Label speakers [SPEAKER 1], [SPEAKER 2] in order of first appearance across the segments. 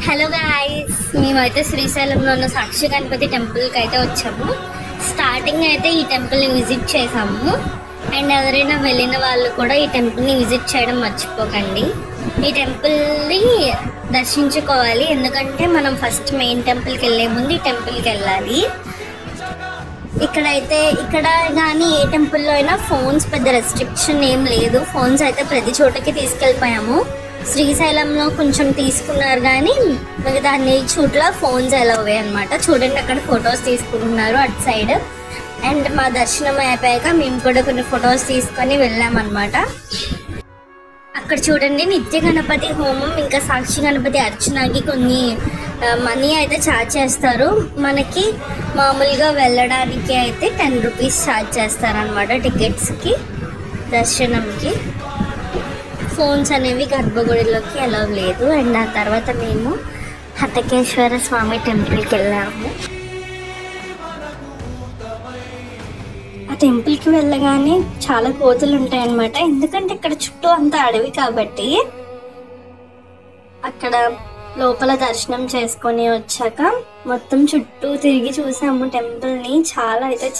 [SPEAKER 1] Hello guys, మేమైతే శ్రీశైలంలో ఉన్న సాక్షి గణపతి టెంపుల్కి అయితే వచ్చాము. స్టార్టింగ్ అయితే ఈ టెంపుల్ని విజిట్ చేసాము. అండ్ ఎవరైనా వెళ్ళిన వాళ్ళు కూడా ఈ టెంపుల్ని విజిట్ చేయడం మర్చిపోకండి. ఈ టెంపుల్ని దర్శించుకోవాలి, ఎందుకంటే మనం ఫస్ట్ మెయిన్ టెంపుల్కి వెళ్ళే ముందు ఈ టెంపుల్కి వెళ్ళాలి. ఇక్కడ కానీ ఏ టెంపుల్లో అయినా ఫోన్స్ పెద్ద రెస్ట్రిక్షన్ ఏం లేదు. ఫోన్స్ అయితే ప్రతి చోటకి తీసుకెళ్ళిపోయాము. శ్రీశైలంలో కొంచెం తీసుకున్నారు, కానీ మిగతా అన్ని చోట్ల ఫోన్స్ అలౌవే అనమాట. చూడండి, అక్కడ ఫొటోస్ తీసుకుంటున్నారు అటు సైడ్. అండ్ మా దర్శనం అయిపోయాక మేము కూడా కొన్ని ఫొటోస్ తీసుకొని వెళ్ళామన్నమాట. అక్కడ చూడండి, నిత్య గణపతి హోమం ఇంకా సాక్షి గణపతి అర్చనకి కొన్ని మనీ అయితే ఛార్జ్ చేస్తారు. మనకి మామూలుగా వెళ్ళడానికి అయితే 10 రూపీస్ ఛార్జ్ చేస్తారనమాట టికెట్స్కి, దర్శనంకి. ఫోన్స్ అనేవి గర్భగుడిలోకి అలౌ లేదు. అండ్ ఆ తర్వాత మేము హతకేశ్వర స్వామి టెంపుల్కి వెళ్ళాము. ఆ టెంపుల్కి వెళ్ళగానే చాలా కోతులు ఉంటాయి అన్నమాట, ఎందుకంటే ఇక్కడ చుట్టూ అంతా అడవి కాబట్టి. అక్కడ లోపల దర్శనం చేసుకొని వచ్చాక మొత్తం చుట్టూ తిరిగి చూసాము టెంపుల్ని.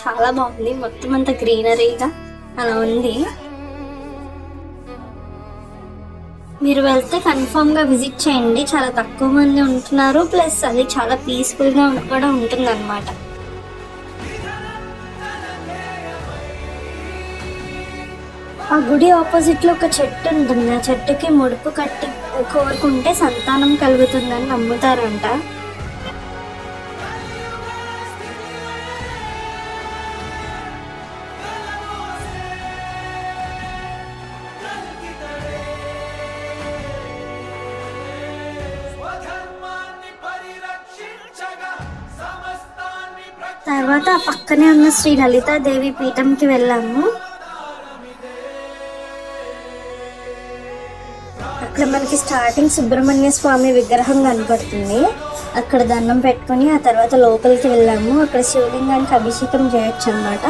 [SPEAKER 1] చాలా బాగుంది, మొత్తం అంతా గ్రీనరీగా అలా ఉంది. మీరు వెళ్తే కన్ఫామ్గా విజిట్ చేయండి. చాలా తక్కువ మంది ఉంటున్నారు, ప్లస్ అది చాలా పీస్ఫుల్గా కూడా ఉంటుంది అన్నమాట. ఆ గుడి ఆపోజిట్లో ఒక చెట్టు ఉంటుంది. ఆ చెట్టుకి ముడుపు కట్టి కోరుకుంటే సంతానం కలుగుతుందని నమ్ముతారంట. తర్వాత ఆ పక్కనే ఉన్న శ్రీ లలితాదేవి పీఠంకి వెళ్ళాము. అక్కడ మనకి స్టార్టింగ్ సుబ్రహ్మణ్య స్వామి విగ్రహం కనపడుతుంది. అక్కడ దండం పెట్టుకొని ఆ తర్వాత లోపలికి వెళ్ళాము. అక్కడ శివలింగానికి అభిషేకం చేయొచ్చు అన్నమాట.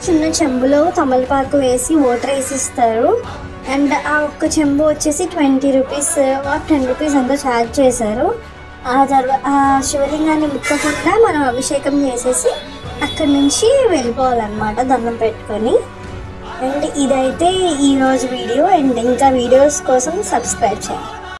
[SPEAKER 1] చిన్న చెంబులో తమలపాకు వేసి వాటర్ వేసిస్తారు. అండ్ ఆ ఒక్క చెంబు వచ్చేసి 20 రూపీస్ 10 రూపీస్ అంతా ఛార్జ్ చేశారు. ఆ తర్వాత ఆ శివలింగాన్ని ముక్కకుండా మనం అభిషేకం చేసేసి అక్కడి నుంచి వెళ్ళిపోవాలన్నమాట దండం పెట్టుకొని. అండ్ ఇదైతే ఈరోజు వీడియో. అండ్ ఇంకా వీడియోస్ కోసం సబ్స్క్రైబ్ చేయండి.